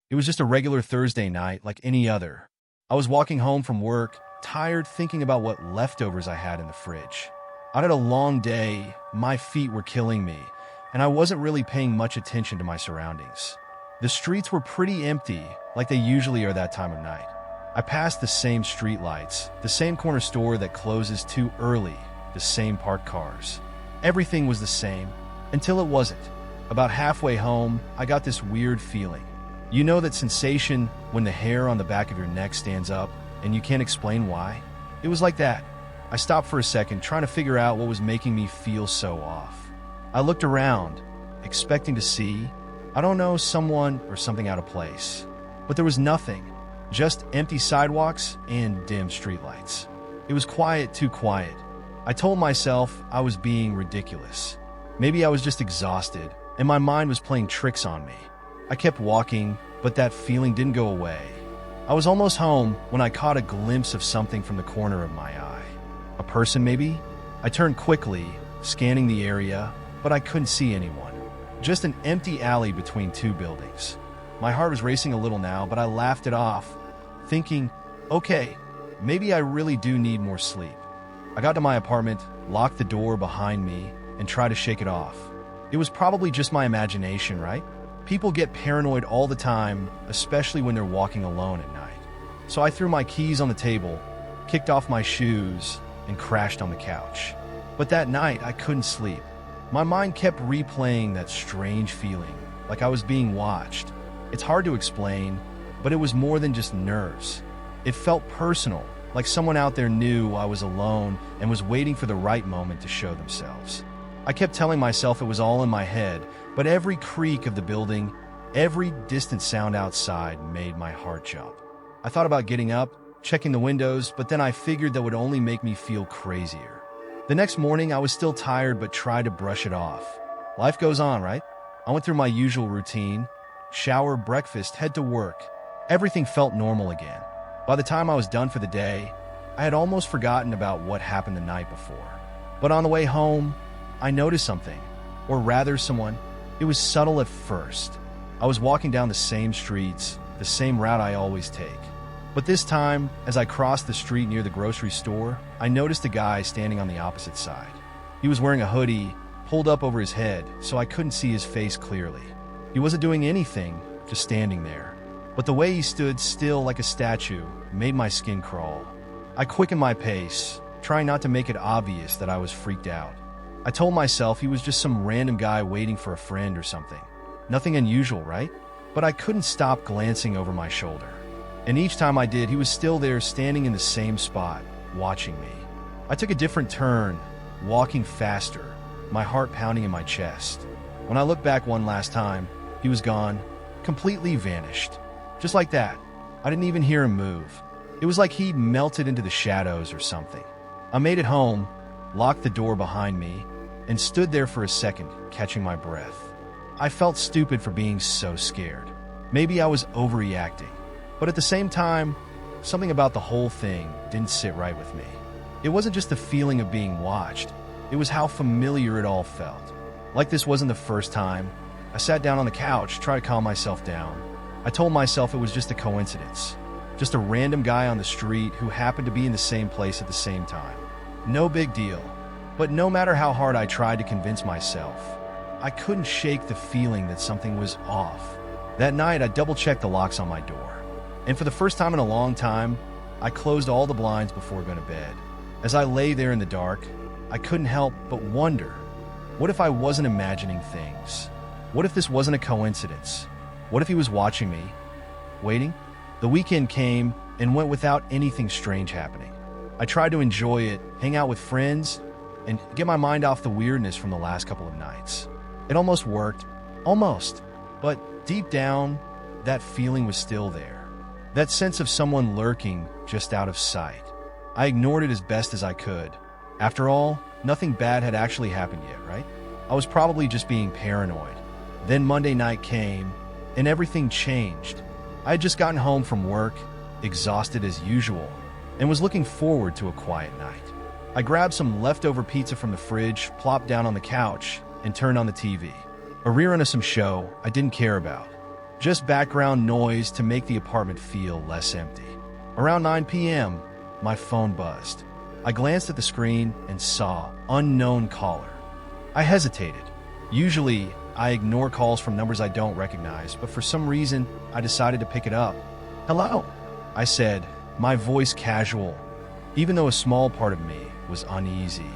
It was just a regular Thursday night like any other. I was walking home from work, tired thinking about what leftovers I had in the fridge. I'd had a long day, my feet were killing me, and I wasn't really paying much attention to my surroundings. The streets were pretty empty, like they usually are that time of night. I passed the same streetlights, the same corner store that closes too early, the same parked cars. Everything was the same, until it wasn't. About halfway home, I got this weird feeling. You know that sensation when the hair on the back of your neck stands up and you can't explain why? It was like that. I stopped for a second, trying to figure out what was making me feel so off. I looked around, expecting to see, I don't know, someone or something out of place. But there was nothing, just empty sidewalks and dim streetlights. It was quiet, too quiet. I told myself I was being ridiculous. Maybe I was just exhausted, and my mind was playing tricks on me. I kept walking, but that feeling didn't go away. I was almost home when I caught a glimpse of something from the corner of my eye. A person, maybe? I turned quickly, scanning the area, but I couldn't see anyone. Just an empty alley between two buildings. My heart was racing a little now, but I laughed it off, thinking, okay, maybe I really do need more sleep. I got to my apartment, locked the door behind me, and tried to shake it off. It was probably just my imagination, right? People get paranoid all the time, especially when they're walking alone at night. So I threw my keys on the table, kicked off my shoes, and crashed on the couch. But that night, I couldn't sleep. My mind kept replaying that strange feeling, like I was being watched. It's hard to explain, but it was more than just nerves. It felt personal, like someone out there knew I was alone and was waiting for the right moment to show themselves. I kept telling myself it was all in my head, but every creak of the building, every distant sound outside made my heart jump. I thought about getting up, checking the windows, but then I figured that would only make me feel crazier. The next morning, I was still tired but tried to brush it off. Life goes on, right? I went through my usual routine, shower, breakfast, head to work. Everything felt normal again. By the time I was done for the day, I had almost forgotten about what happened the night before. But on the way home, I noticed something, or rather someone. It was subtle at first. I was walking down the same streets, the same route I always take. But this time, as I crossed the street near the grocery store, I noticed a guy standing on the opposite side. He was wearing a hoodie, pulled up over his head, so I couldn't see his face clearly. He wasn't doing anything, just standing there. But the way he stood still like a statue made my skin crawl. I quickened my pace, trying not to make it obvious that I was freaked out. I told myself he was just some random guy waiting for a friend or something. Nothing unusual, right? But I couldn't stop glancing over my shoulder. And each time I did, he was still there, standing in the same spot, watching me. I took a different turn, walking faster, my heart pounding in my chest. When I looked back one last time, he was gone, completely vanished. Just like that. I didn't even hear him move. It was like he'd melted into the shadows or something. I made it home, locked the door behind me, and stood there for a second, catching my breath. I felt stupid for being so scared. Maybe I was overreacting. But at the same time, something about the whole thing didn't sit right with me. It wasn't just the feeling of being watched. It was how familiar it all felt. Like this wasn't the first time. I sat down on the couch, tried to calm myself down. I told myself it was just a coincidence. Just a random guy on the street who happened to be in the same place at the same time. No big deal. But no matter how hard I tried to convince myself, I couldn't shake the feeling that something was off. That night, I double-checked the locks on my door. And for the first time in a long time, I closed all the blinds before going to bed. As I lay there in the dark, I couldn't help but wonder, what if I wasn't imagining things? What if this wasn't a coincidence? What if he was watching me, waiting? The weekend came and went without anything strange happening. I tried to enjoy it, hang out with friends, and get my mind off the weirdness from the last couple of nights. It almost worked. Almost. But deep down, that feeling was still there. That sense of someone lurking just out of sight. I ignored it as best as I could. After all, nothing bad had actually happened yet, right? I was probably just being paranoid. Then Monday night came, and everything changed. I had just gotten home from work, exhausted as usual, and was looking forward to a quiet night. I grabbed some leftover pizza from the fridge, plopped down on the couch, and turned on the TV. A rerun of some show I didn't care about. just background noise to make the apartment feel less empty. Around 9 p.m., my phone buzzed. I glanced at the screen and saw unknown caller. I hesitated. Usually, I ignore calls from numbers I don't recognize, but for some reason, I decided to pick it up. "Hello," I said, my voice casual, even though a small part of me was uneasy.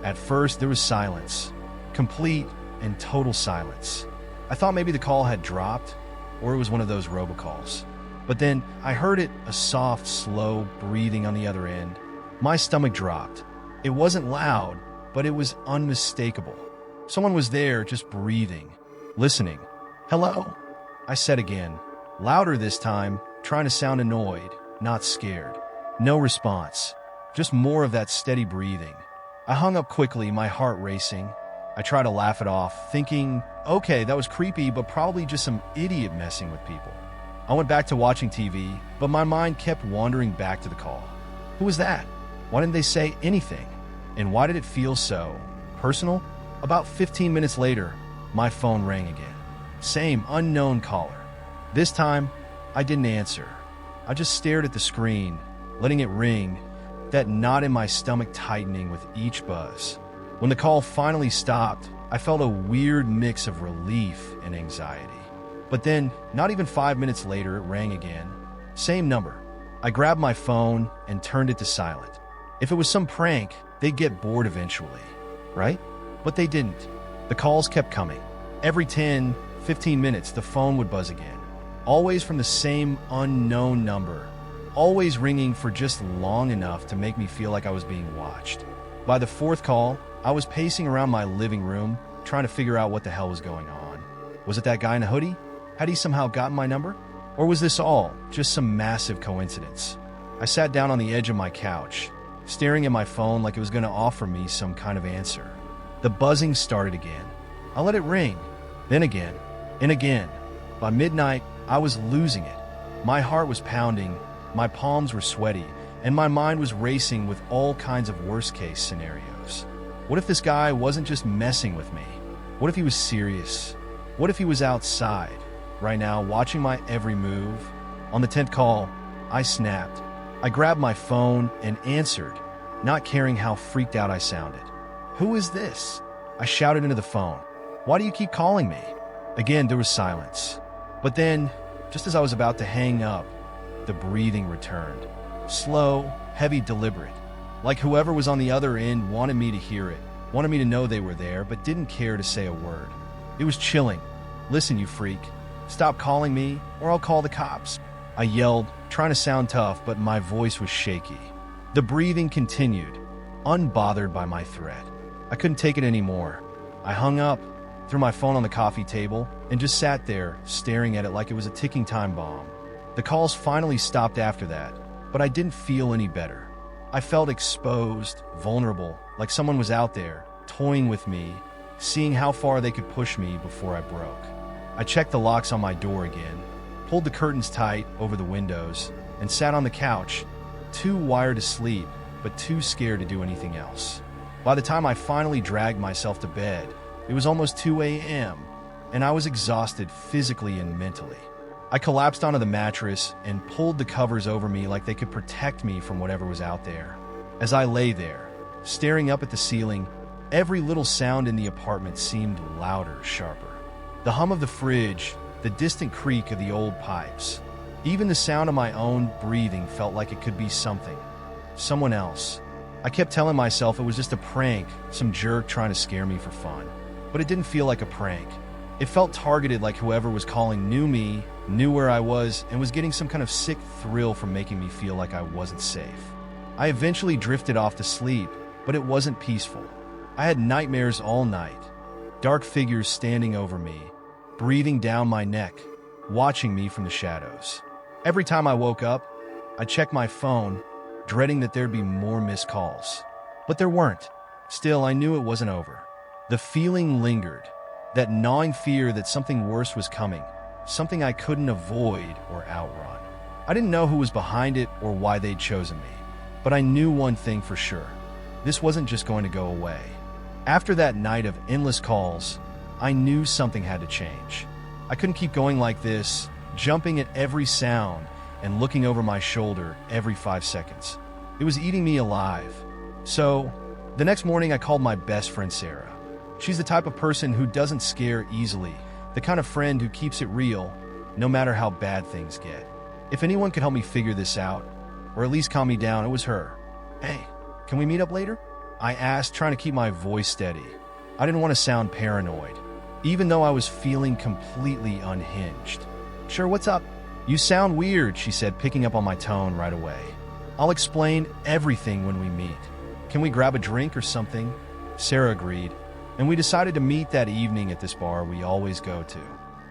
At first, there was silence. Complete and total silence. I thought maybe the call had dropped, or it was one of those robocalls. But then I heard it, a soft, slow breathing on the other end. My stomach dropped. It wasn't loud, but it was unmistakable. Someone was there, just breathing, listening. "Hello," I said again, louder this time, trying to sound annoyed, not scared. No response, just more of that steady breathing. I hung up quickly, my heart racing. I tried to laugh it off, thinking, okay, that was creepy, but probably just some idiot messing with people. I went back to watching TV, but my mind kept wandering back to the call. Who was that? Why didn't they say anything? And why did it feel so personal? About 15 minutes later, my phone rang again. Same unknown caller. This time, I didn't answer. I just stared at the screen, letting it ring, that knot in my stomach tightening with each buzz. When the call finally stopped, I felt a weird mix of relief and anxiety. But then, not even 5 minutes later, it rang again. Same number. I grabbed my phone and turned it to silent. If it was some prank, they'd get bored eventually, right? But they didn't. The calls kept coming. Every 10, 15 minutes, the phone would buzz again. Always from the same unknown number. Always ringing for just long enough to make me feel like I was being watched. By the fourth call, I was pacing around my living room, trying to figure out what the hell was going on. Was it that guy in a hoodie? Had he somehow gotten my number? Or was this all just some massive coincidence? I sat down on the edge of my couch, staring at my phone like it was going to offer me some kind of answer. The buzzing started again. I let it ring, then again, and again. By midnight, I was losing it. My heart was pounding, my palms were sweaty, and my mind was racing with all kinds of worst-case scenarios. What if this guy wasn't just messing with me? What if he was serious? What if he was outside, right now, watching my every move? On the 10th call, I snapped. I grabbed my phone and answered, not caring how freaked out I sounded. "Who is this?" I shouted into the phone. "Why do you keep calling me?" Again, there was silence. But then, just as I was about to hang up, the breathing returned. Slow, heavy, deliberate. Like whoever was on the other end wanted me to hear it, wanted me to know they were there, but didn't care to say a word. It was chilling. "Listen, you freak. Stop calling me, or I'll call the cops." I yelled, trying to sound tough, but my voice was shaky. The breathing continued, unbothered by my threat. I couldn't take it anymore. I hung up, threw my phone on the coffee table, and just sat there, staring at it like it was a ticking time bomb. The calls finally stopped after that, but I didn't feel any better. I felt exposed, vulnerable, like someone was out there, toying with me, seeing how far they could push me before I broke. I checked the locks on my door again, pulled the curtains tight over the windows, and sat on the couch, too wired to sleep, but too scared to do anything else. By the time I finally dragged myself to bed, it was almost 2 a.m., and I was exhausted physically and mentally. I collapsed onto the mattress and pulled the covers over me like they could protect me from whatever was out there. As I lay there, staring up at the ceiling, every little sound in the apartment seemed louder, sharper. The hum of the fridge, the distant creak of the old pipes, even the sound of my own breathing felt like it could be something, someone else. I kept telling myself it was just a prank, some jerk trying to scare me for fun. But it didn't feel like a prank. It felt targeted, like whoever was calling knew me, knew where I was, and was getting some kind of sick thrill from making me feel like I wasn't safe. I eventually drifted off to sleep, but it wasn't peaceful. I had nightmares all night. Dark figures standing over me, breathing down my neck, watching me from the shadows. Every time I woke up, I checked my phone, dreading that there'd be more missed calls. But there weren't. Still, I knew it wasn't over. The feeling lingered, that gnawing fear that something worse was coming, something I couldn't avoid or outrun. I didn't know who was behind it or why they'd chosen me, but I knew one thing for sure. This wasn't just going to go away. After that night of endless calls, I knew something had to change. I couldn't keep going like this, jumping at every sound and looking over my shoulder every 5 seconds. It was eating me alive. So, the next morning I called my best friend Sarah. She's the type of person who doesn't scare easily, the kind of friend who keeps it real, no matter how bad things get. If anyone could help me figure this out, or at least calm me down, it was her. "Hey, can we meet up later?" I asked, trying to keep my voice steady. I didn't want to sound paranoid, even though I was feeling completely unhinged. "Sure, what's up?" "You sound weird," she said, picking up on my tone right away. "I'll explain everything when we meet. Can we grab a drink or something?" Sarah agreed, and we decided to meet that evening at this bar we always go to.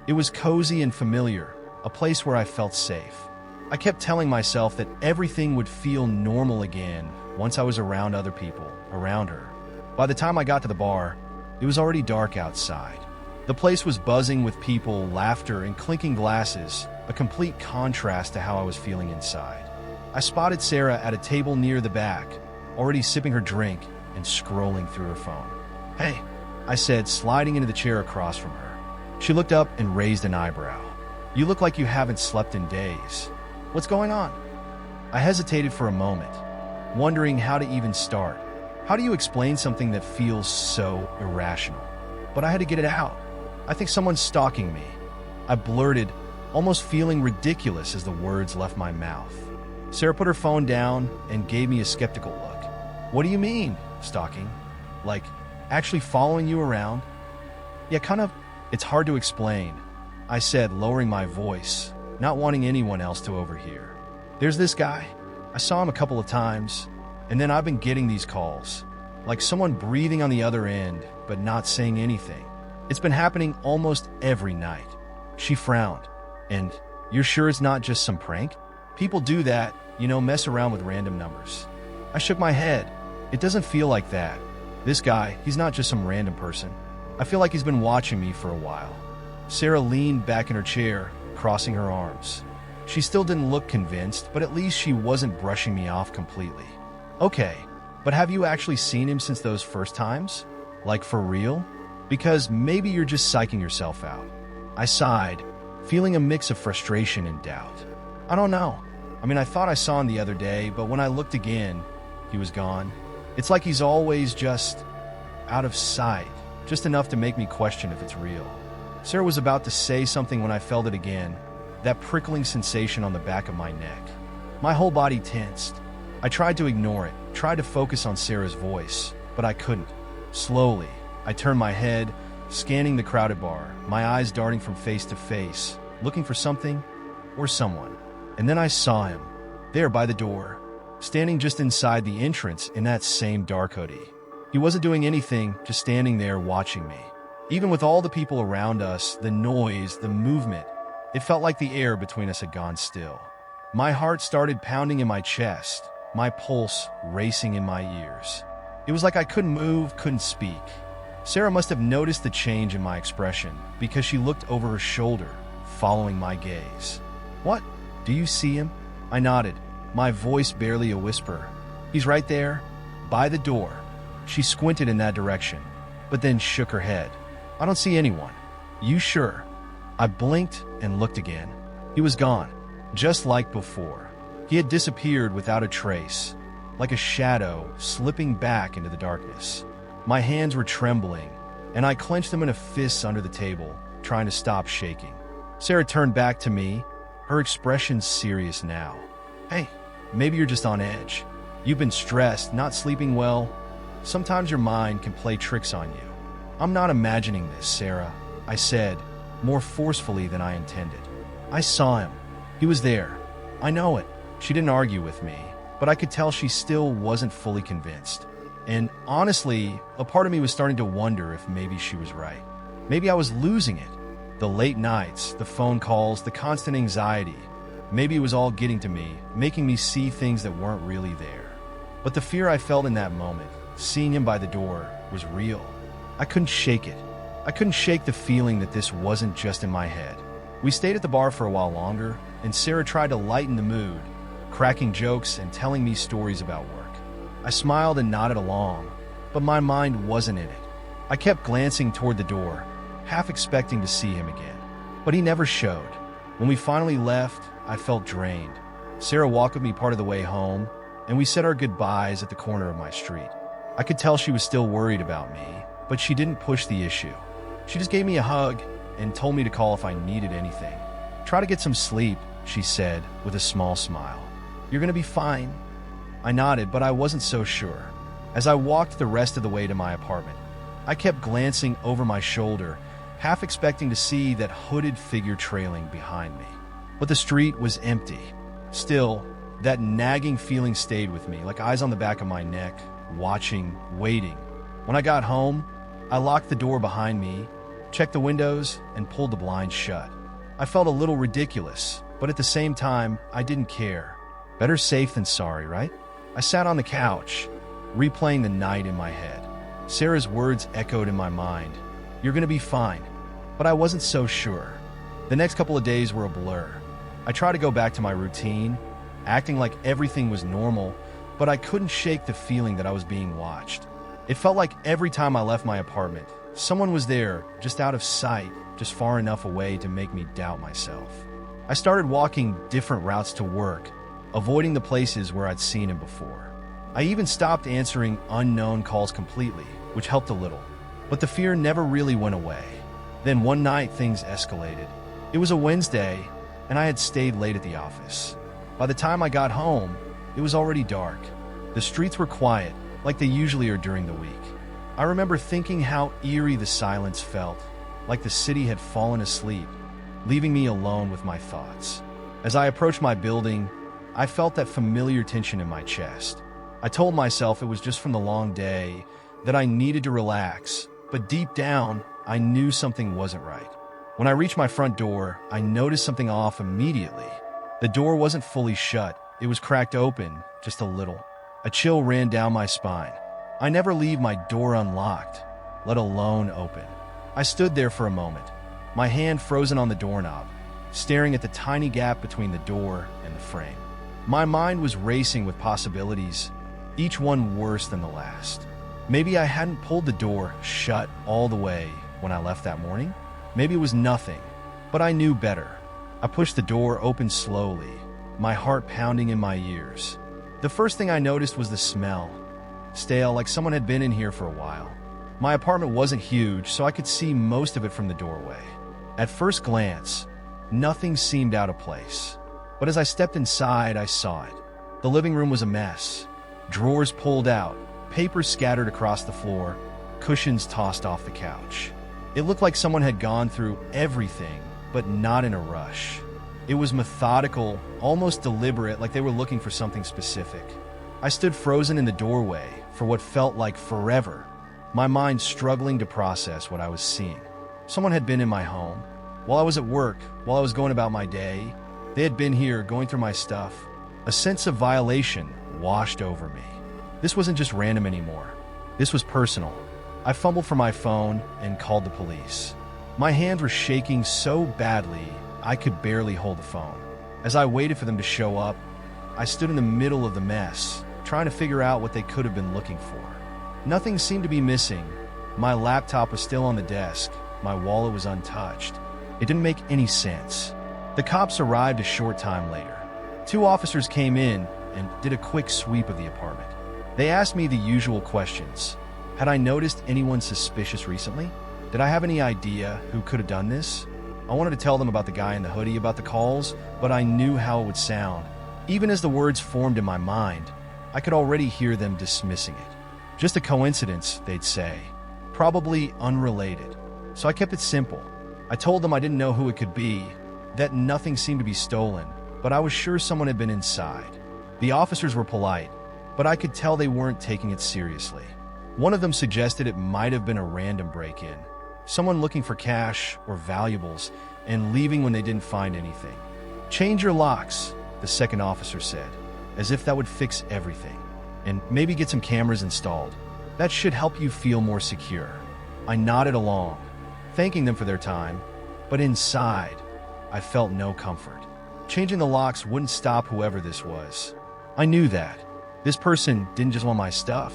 It was cozy and familiar, a place where I felt safe. I kept telling myself that everything would feel normal again once I was around other people, around her. By the time I got to the bar, it was already dark outside. The place was buzzing with people, laughter, and clinking glasses, a complete contrast to how I was feeling inside. I spotted Sarah at a table near the back, already sipping her drink and scrolling through her phone. "Hey," I said, sliding into the chair across from her. She looked up and raised an eyebrow. "You look like you haven't slept in days. What's going on?" I hesitated for a moment, wondering how to even start. How do you explain something that feels so irrational? But I had to get it out. "I think someone's stalking me," I blurted, almost feeling ridiculous as the words left my mouth. Sarah put her phone down and gave me a skeptical look. "What do you mean, stalking? Like, actually following you around?" "Yeah, kind of. It's hard to explain," I said, lowering my voice, not wanting anyone else to overhear. "There's this guy. I saw him a couple of times, and then I've been getting these calls, like someone breathing on the other end, but not saying anything. It's been happening almost every night." She frowned. "And you're sure it's not just some prank? People do that, mess around with random numbers." I shook my head. "It doesn't feel like that. This guy, he's not just some random person. I feel like he's been watching me for a while." Sarah leaned back in her chair, crossing her arms. She still didn't look convinced, but at least she wasn't brushing me off completely. "Okay, but have you actually seen him since those first times? Like, for real? Because maybe you're just psyching yourself out." I sighed, feeling a mix of frustration and doubt. "I don't know. I thought I saw him the other day, but when I looked again, he was gone. It's like he's always just out of sight, just enough to make me question if it's real." Sarah was about to say something when I felt it again, that prickling sensation on the back of my neck. My whole body tensed. I tried to ignore it, tried to focus on Sarah's voice, but I couldn't. Slowly, I turned my head, scanning the crowded bar, my eyes darting from face to face, looking for something or someone. And then I saw him, there by the door, standing just inside the entrance in that same dark hoodie. He wasn't doing anything, just standing there watching me. Even with all the people around us, the noise, the movement, it felt like the air between us had gone still. My heart started pounding in my chest, my pulse racing in my ears. It was like I couldn't move, couldn't speak. Sarah must have noticed the change in my expression because she looked over her shoulder, following my gaze. "What? Do you see him?" I nodded, my voice barely a whisper. "He's right there, by the door." She squinted in that direction, but then shook her head. "I don't see anyone." "You sure?" I blinked and looked again. He was gone, just like before. He had disappeared without a trace, like a shadow slipping back into the darkness. My hands were trembling, and I clenched them in a fist under the table, trying to stop shaking. Sarah turned back to me, her expression serious now. "Hey, maybe you're just on edge. You've been stressed, not sleeping well. Sometimes your mind can play tricks on you." "I'm not imagining this, Sarah," I said, more forcefully than I intended. "I saw him. He was there. I know it." She didn't argue with me, but I could tell she still wasn't fully convinced. And honestly, a part of me was starting to wonder if maybe she was right. Maybe I was losing it. The late nights, the phone calls, the constant anxiety. Maybe it was all getting to me, making me see things that weren't really there. But the fear I felt in that moment, seeing him by the door, was real. I couldn't shake it. I couldn't shake the feeling that this wasn't just in my head. We stayed at the bar for a while longer, and Sarah tried to lighten the mood, cracking jokes and telling me stories about work. I smiled and nodded along, but my mind wasn't in it. I kept glancing toward the door, half expecting to see him again. But he never showed. When we finally left, I felt drained. Sarah walked with me part of the way home, and we said our goodbyes at the corner of my street. I could tell she was still worried about me, but she didn't push the issue. She just gave me a hug and told me to call if I needed anything. "Try to get some sleep," she said with a small smile. "You're gonna be fine." I nodded, but I wasn't so sure. As I walked the rest of the way to my apartment, I kept glancing over my shoulder, half expecting to see that hooded figure trailing behind me. But the street was empty. Still, that nagging feeling stayed with me, like eyes on the back of my neck, watching, waiting. When I got home, I locked the door behind me, checked the windows, and pulled the blinds shut. I felt a little ridiculous, but at the same time, I didn't care. Better safe than sorry, right? I sat on the couch, replaying the night in my head. Sarah's words echoed in my mind. "You're gonna be fine." But I wasn't so sure. The next couple of days were a blur. I tried to go back to my routine, acting like everything was normal, but I couldn't shake the feeling that I was being watched. It felt like every time I left my apartment, someone was there, just out of sight, just far enough away to make me doubt myself. I started walking different routes to work, avoiding the places where I'd seen him before. I even stopped answering unknown calls completely, which helped a little. But the fear never really went away. Then one night, things escalated. It was a Wednesday, and I had stayed late at the office. By the time I got home, it was already dark. The streets were quiet, like they usually are during the week. I remember thinking how eerie the silence felt, like the city had fallen asleep, leaving me alone with my thoughts. As I approached my building, I felt that familiar tension in my chest. I told myself it was just from the long day, that I needed to relax, but deep down, I knew something wasn't right. When I reached my front door, I noticed something off immediately. The door wasn't fully shut, it was cracked open, just a little. A chill ran down my spine. I never leave my door unlocked, let alone open. I stood there for a moment, my hand frozen on the doorknob, staring at the tiny gap between the door and the frame. My mind was racing with possibilities, each one worse than the last. Maybe I hadn't pulled the door shut all the way when I left that morning. Maybe it was nothing, but I knew better. I pushed the door open slowly, my heart pounding in my ears. The first thing I noticed was the smell. Stale, like someone had been in here for a while. My apartment wasn't huge, so I could see most of it from the doorway. At first glance, nothing seemed out of place. But as I stepped inside, I saw it. The living room was a mess. Drawers pulled out, papers scattered across the floor, cushions tossed off the couch. It looked like someone had gone through everything, but not in a rush. It was methodical, almost deliberate, like they were looking for something specific. I stood frozen in the doorway for what felt like forever, my mind struggling to process what I was seeing. Someone had been in my home. While I was at work, while I was going about my day, they had been here going through my stuff. A sense of violation washed over me. This wasn't just random anymore. This was personal. I fumbled for my phone and called the police. My hands were shaking so badly, I could barely hold the phone. As I waited for them to show up, I stood in the middle of the mess, trying to figure out what they could have been looking for. Nothing seemed to be missing. My laptop was still on the desk. My wallet was untouched. It didn't make any sense. The cops arrived a short time later. 2 officers came in and did a quick sweep of the apartment. They asked me the usual questions. Had I noticed anyone suspicious recently? Did I have any idea who could have done this? I wanted to tell them about the guy in the hoodie, about the calls, but I knew how it would sound. Even as the words formed in my mind, I could already hear them dismissing it. Just a coincidence, they'd say. Probably unrelated. So I kept it simple. I told them I didn't know who it could be, that nothing seemed to be stolen, but I was sure someone had been inside. The officers were polite, but I could tell they weren't taking it seriously. One of them suggested it might have been a random break-in, someone looking for cash or valuables and leaving when they didn't find anything. "Change your locks," the second officer said, as if that would fix everything. "And maybe get some cameras installed. That should help you feel more secure." I nodded along, thanking them for their time, but inside, I felt no comfort. Changing the locks wouldn't stop whoever this was. I knew that. This person didn't just want my stuff.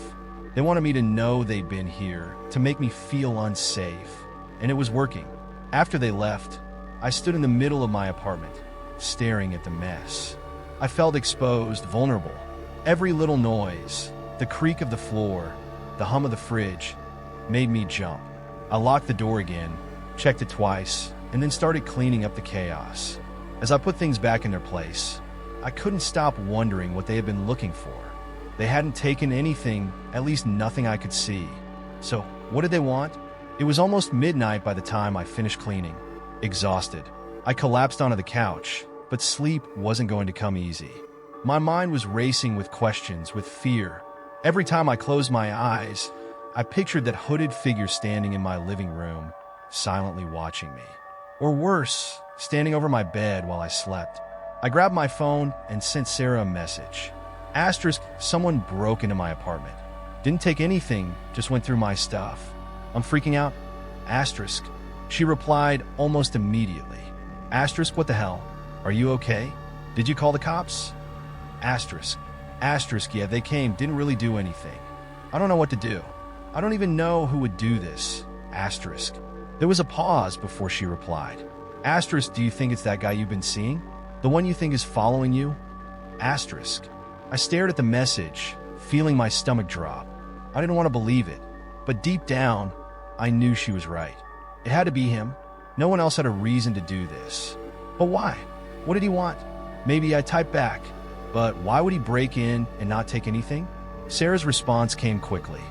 They wanted me to know they'd been here, to make me feel unsafe. And it was working. After they left, I stood in the middle of my apartment, staring at the mess. I felt exposed, vulnerable. Every little noise, the creak of the floor, the hum of the fridge, made me jump. I locked the door again, checked it twice, and then started cleaning up the chaos. As I put things back in their place, I couldn't stop wondering what they had been looking for. They hadn't taken anything, at least nothing I could see. So, what did they want? It was almost midnight by the time I finished cleaning. Exhausted, I collapsed onto the couch, but sleep wasn't going to come easy. My mind was racing with questions, with fear. Every time I closed my eyes, I pictured that hooded figure standing in my living room, silently watching me. Or worse, standing over my bed while I slept. I grabbed my phone and sent Sarah a message. Asterisk, someone broke into my apartment. Didn't take anything, just went through my stuff. I'm freaking out. Asterisk. She replied almost immediately. Asterisk, what the hell? Are you okay? Did you call the cops? Asterisk. Asterisk, yeah, they came, didn't really do anything. I don't know what to do. I don't even know who would do this. Asterisk. There was a pause before she replied. Asterisk, do you think it's that guy you've been seeing? The one you think is following you? Asterisk. I stared at the message, feeling my stomach drop. I didn't want to believe it, but deep down, I knew she was right. It had to be him. No one else had a reason to do this. But why? What did he want? Maybe I typed back, but why would he break in and not take anything? Sarah's response came quickly.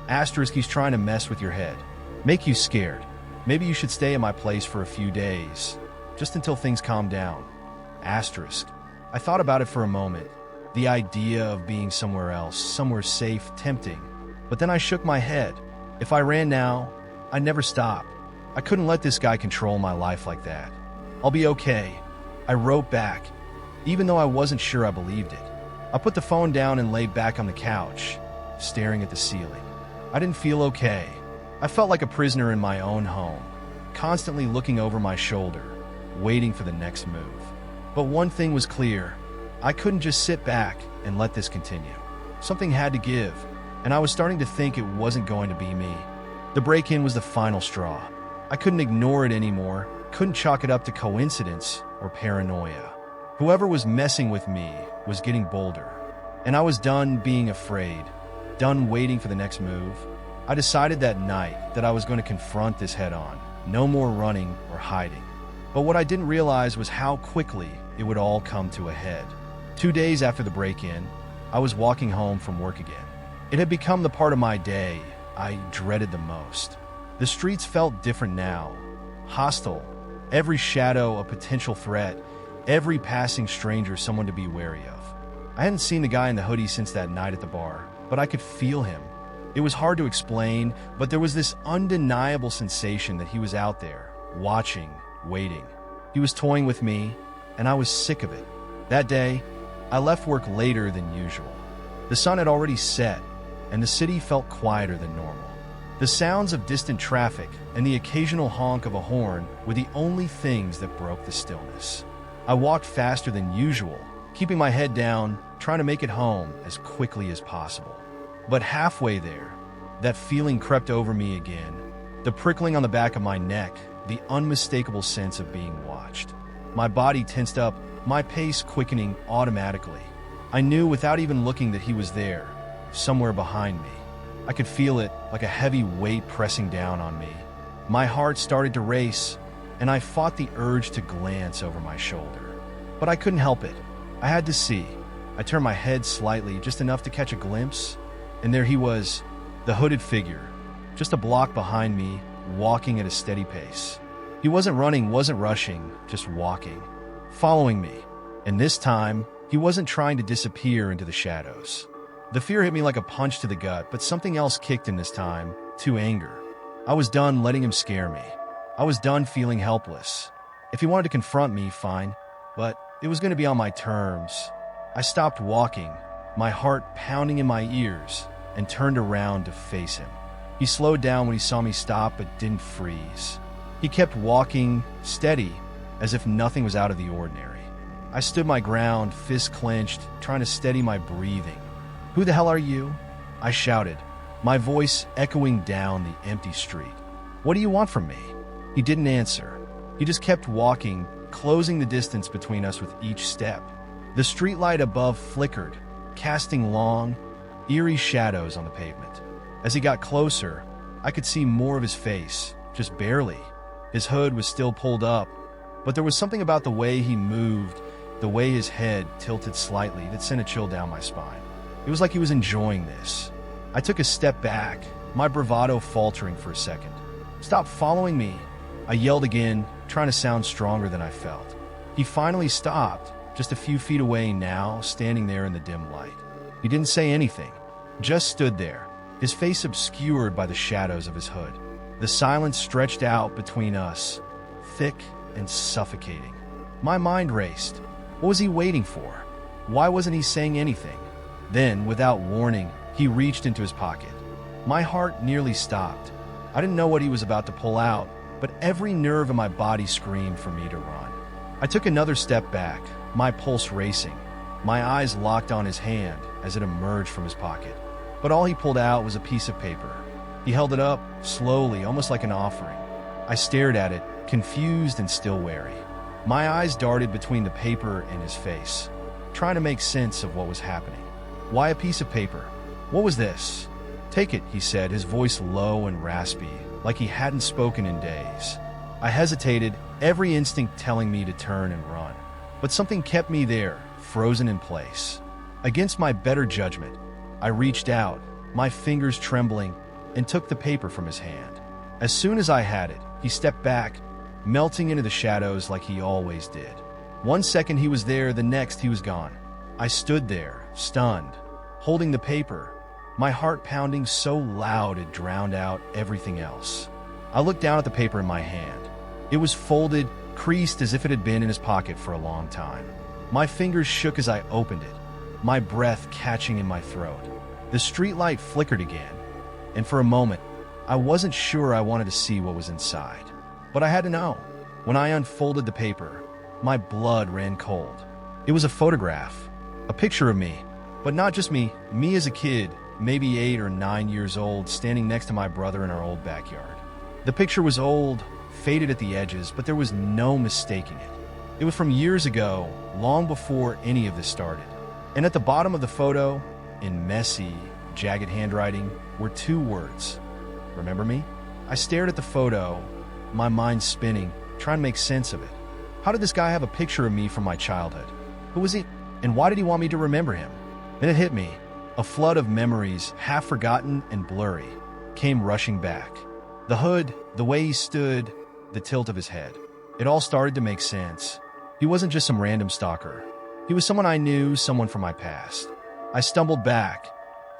Asterisk, he's trying to mess with your head. Make you scared. Maybe you should stay at my place for a few days, just until things calm down. Asterisk. I thought about it for a moment. The idea of being somewhere else, somewhere safe, tempting. But then I shook my head. If I ran now, I'd never stop. I couldn't let this guy control my life like that. I'll be okay. I wrote back, even though I wasn't sure I believed it. I put the phone down and lay back on the couch, staring at the ceiling. I didn't feel okay. I felt like a prisoner in my own home, constantly looking over my shoulder, waiting for the next move. But one thing was clear. I couldn't just sit back and let this continue. Something had to give, and I was starting to think it wasn't going to be me. The break-in was the final straw. I couldn't ignore it anymore, couldn't chalk it up to coincidence or paranoia. Whoever was messing with me was getting bolder, and I was done being afraid, done waiting for the next move. I decided that night that I was going to confront this head-on, no more running or hiding. But what I didn't realize was how quickly it would all come to a head. 2 days after the break-in, I was walking home from work again. It had become the part of my day I dreaded the most. The streets felt different now, hostile, every shadow a potential threat, every passing stranger someone to be wary of. I hadn't seen the guy in the hoodie since that night at the bar, but I could feel him. It was hard to explain, but there was this undeniable sensation that he was out there, watching, waiting. He was toying with me, and I was sick of it. That day, I left work later than usual. The sun had already set, and the city felt quieter than normal. The sounds of distant traffic and the occasional honk of a horn were the only things that broke the stillness. I walked faster than usual, keeping my head down, trying to make it home as quickly as possible. But halfway there, that feeling crept over me again, the prickling on the back of my neck, the unmistakable sense of being watched. My body tensed up, my pace quickening automatically. I knew without even looking that he was there, somewhere behind me. I could feel it like a heavy weight pressing down on me. My heart started to race, and I fought the urge to glance over my shoulder. But I couldn't help it. I had to see. I turned my head slightly, just enough to catch a glimpse, and there he was, the hooded figure, just a block behind me, walking at a steady pace. He wasn't running, wasn't rushing, just walking, following me. And this time, he wasn't trying to disappear into the shadows. The fear hit me like a punch to the gut, but something else kicked in this time, to anger. I was done letting him scare me. I was done feeling helpless. If he wanted to confront me, fine, but it was going to be on my terms. I stopped walking, my heart pounding in my ears, and turned around to face him. He slowed down when he saw me stop, but didn't freeze. He kept walking, steady, as if nothing was out of the ordinary. I stood my ground, fists clenched, trying to steady my breathing. "Who the hell are you?" I shouted, my voice echoing down the empty street. "What do you want from me?" He didn't answer. He just kept walking, closing the distance between us with each step. The streetlight above flickered, casting long, eerie shadows on the pavement. As he got closer, I could see more of his face, just barely. His hood was still pulled up, but there was something about the way he moved, the way his head tilted slightly, that sent a chill down my spine. It was like he was enjoying this. I took a step back, my bravado faltering for a second. "Stop following me," I yelled again, trying to sound stronger than I felt. He finally stopped, just a few feet away now, standing there in the dim light. He didn't say anything, just stood there, his face obscured by the shadows of his hood. The silence stretched out between us, thick and suffocating. My mind raced. What was he waiting for? Why wasn't he saying anything? Then, without warning, he reached into his pocket. My heart nearly stopped. I didn't know what he was about to pull out, but every nerve in my body screamed for me to run. I took another step back, my pulse racing, my eyes locked on his hand as it emerged from his pocket. But all he pulled out was a piece of paper. He held it up, slowly, almost like an offering. I stared at it, confused and still wary. My eyes darted between the paper and his face, trying to make sense of what was happening. Why a piece of paper? What was this? "Take it," he said, his voice low and raspy, like he hadn't spoken in days. I hesitated, every instinct telling me to turn and run. But something kept me there, frozen in place. Against my better judgment, I reached out, my fingers trembling, and took the paper from his hand. As soon as I had it, he stepped back, melting into the shadows like he always did. 1 second he was there, the next he was gone. I stood there, stunned, holding the paper, my heart pounding so loud it drowned out everything else. I looked down at the paper in my hand. It was folded, creased as if it had been in his pocket for a long time. My fingers shook as I opened it, my breath catching in my throat. The streetlight flickered again, and for a moment, I wasn't sure I wanted to see what was inside. But I had to know. When I unfolded the paper, my blood ran cold. It was a photograph, a picture of me, but not just me as a kid, maybe 8 or 9 years old, standing next to my brother in our old backyard. The picture was old, faded at the edges, but there was no mistaking it. It was from years ago, long before any of this started. And at the bottom of the photo, in messy, jagged handwriting, were 2 words. "Remember me?" I stared at the photo, my mind spinning, trying to make sense of it. How did this guy have a picture of me from my childhood? Who was he? And why did he want me to remember him? Then it hit me. A flood of memories, half forgotten and blurry, came rushing back. The hood, the way he stood, the tilt of his head. It all started to make sense. He wasn't just some random stalker. He was someone I knew, someone from my past. I stumbled back,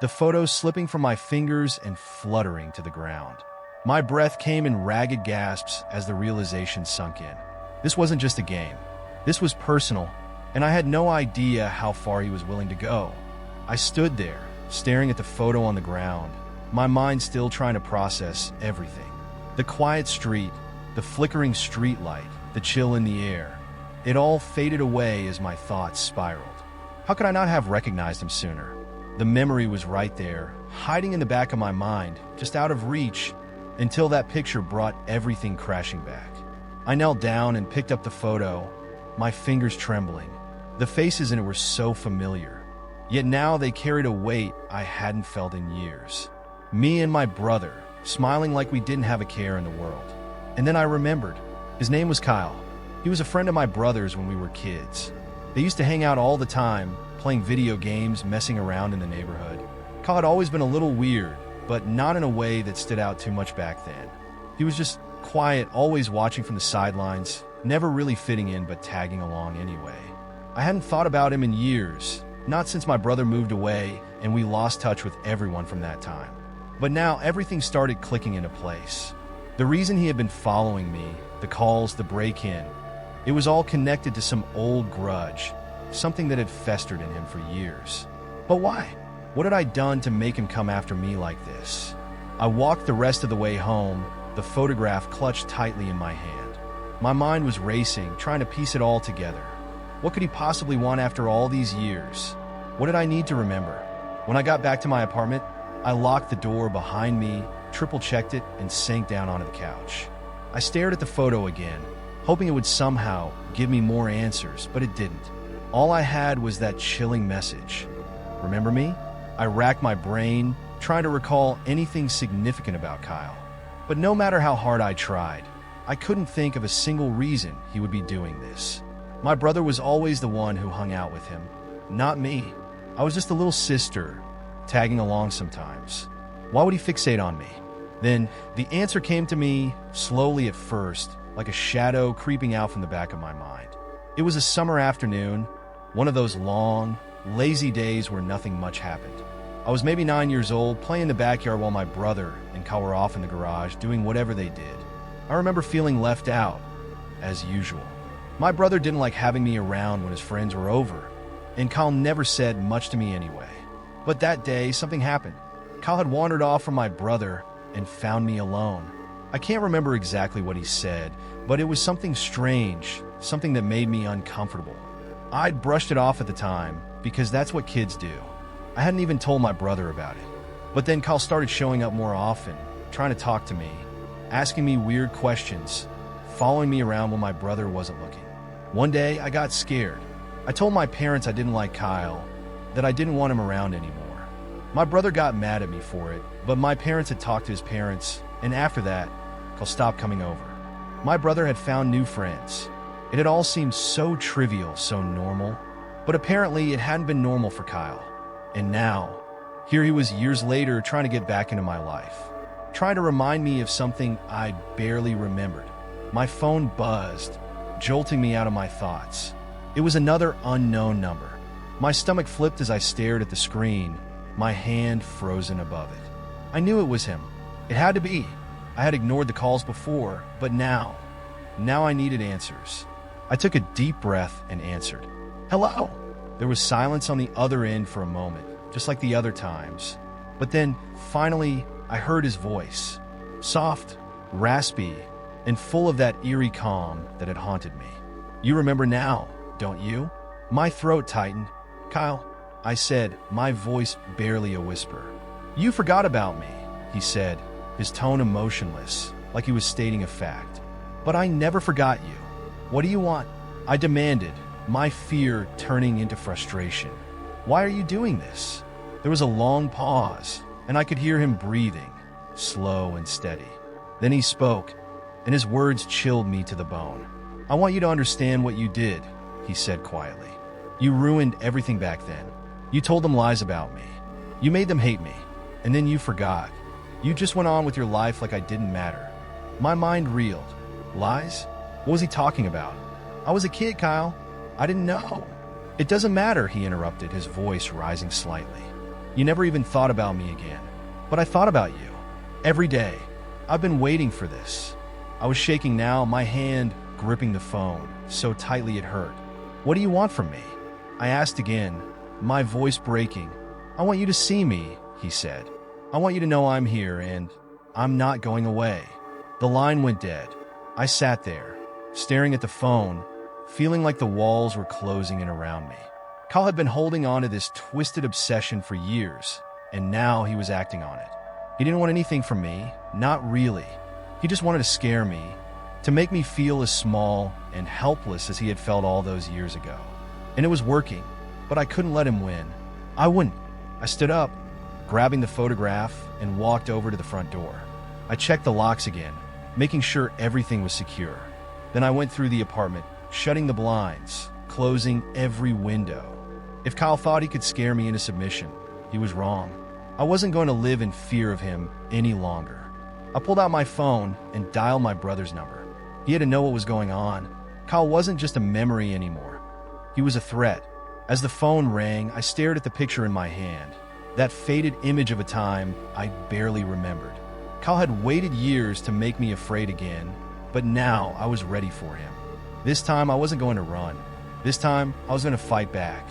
the photo slipping from my fingers and fluttering to the ground. My breath came in ragged gasps as the realization sunk in. This wasn't just a game. This was personal, and I had no idea how far he was willing to go. I stood there, staring at the photo on the ground, my mind still trying to process everything. The quiet street, the flickering streetlight, the chill in the air. It all faded away as my thoughts spiraled. How could I not have recognized him sooner? The memory was right there, hiding in the back of my mind, just out of reach, until that picture brought everything crashing back. I knelt down and picked up the photo, my fingers trembling. The faces in it were so familiar, yet now they carried a weight I hadn't felt in years. Me and my brother, smiling like we didn't have a care in the world. And then I remembered. His name was Kyle. He was a friend of my brother's when we were kids. They used to hang out all the time, playing video games, messing around in the neighborhood. Kyle had always been a little weird, but not in a way that stood out too much back then. He was just quiet, always watching from the sidelines, never really fitting in but tagging along anyway. I hadn't thought about him in years, not since my brother moved away and we lost touch with everyone from that time. But now everything started clicking into place. The reason he had been following me, the calls, the break-in, it was all connected to some old grudge, something that had festered in him for years. But why? What had I done to make him come after me like this? I walked the rest of the way home, the photograph clutched tightly in my hand. My mind was racing, trying to piece it all together. What could he possibly want after all these years? What did I need to remember? When I got back to my apartment, I locked the door behind me, triple-checked it, and sank down onto the couch. I stared at the photo again, hoping it would somehow give me more answers, but it didn't. All I had was that chilling message. Remember me? I racked my brain, trying to recall anything significant about Kyle. But no matter how hard I tried, I couldn't think of a single reason he would be doing this. My brother was always the one who hung out with him, not me. I was just a little sister, tagging along sometimes. Why would he fixate on me? Then the answer came to me, slowly at first, like a shadow creeping out from the back of my mind. It was a summer afternoon, one of those long, lazy days where nothing much happened. I was maybe 9 years old, playing in the backyard while my brother and Kyle were off in the garage doing whatever they did. I remember feeling left out, as usual. My brother didn't like having me around when his friends were over, and Kyle never said much to me anyway. But that day, something happened. Kyle had wandered off from my brother and found me alone. I can't remember exactly what he said, but it was something strange, something that made me uncomfortable. I'd brushed it off at the time, because that's what kids do. I hadn't even told my brother about it. But then Kyle started showing up more often, trying to talk to me, asking me weird questions, following me around when my brother wasn't looking. One day, I got scared. I told my parents I didn't like Kyle, that I didn't want him around anymore. My brother got mad at me for it, but my parents had talked to his parents, and after that, Kyle stopped coming over. My brother had found new friends. It had all seemed so trivial, so normal, but apparently it hadn't been normal for Kyle. And now, here he was years later trying to get back into my life, trying to remind me of something I barely remembered. My phone buzzed, jolting me out of my thoughts. It was another unknown number. My stomach flipped as I stared at the screen, my hand frozen above it. I knew it was him. It had to be. I had ignored the calls before, but now I needed answers. I took a deep breath and answered. Hello? There was silence on the other end for a moment, just like the other times. But then, finally, I heard his voice. Soft, raspy, and full of that eerie calm that had haunted me. You remember now, don't you? My throat tightened. Kyle, I said, my voice barely a whisper. You forgot about me, he said, his tone emotionless, like he was stating a fact. But I never forgot you. What do you want? I demanded, my fear turning into frustration. Why are you doing this? There was a long pause, and I could hear him breathing, slow and steady. Then he spoke, and his words chilled me to the bone. I want you to understand what you did, he said quietly. You ruined everything back then. You told them lies about me. You made them hate me, and then you forgot. You just went on with your life like I didn't matter. My mind reeled. Lies? What was he talking about? I was a kid, Kyle. I didn't know. It doesn't matter, he interrupted, his voice rising slightly. You never even thought about me again. But I thought about you. Every day. I've been waiting for this. I was shaking now, my hand gripping the phone, so tightly it hurt. What do you want from me? I asked again, my voice breaking. I want you to see me, he said. I want you to know I'm here, and I'm not going away. The line went dead. I sat there, staring at the phone, feeling like the walls were closing in around me. Kyle had been holding on to this twisted obsession for years, and now he was acting on it. He didn't want anything from me, not really. He just wanted to scare me, to make me feel as small and helpless as he had felt all those years ago. And it was working, but I couldn't let him win. I wouldn't. I stood up, grabbing the photograph, and walked over to the front door. I checked the locks again, making sure everything was secure. Then I went through the apartment, shutting the blinds, closing every window. If Kyle thought he could scare me into submission, he was wrong. I wasn't going to live in fear of him any longer. I pulled out my phone and dialed my brother's number. He had to know what was going on. Kyle wasn't just a memory anymore. He was a threat. As the phone rang, I stared at the picture in my hand, that faded image of a time I barely remembered. Kyle had waited years to make me afraid again, but now I was ready for him. This time I wasn't going to run. This time I was going to fight back.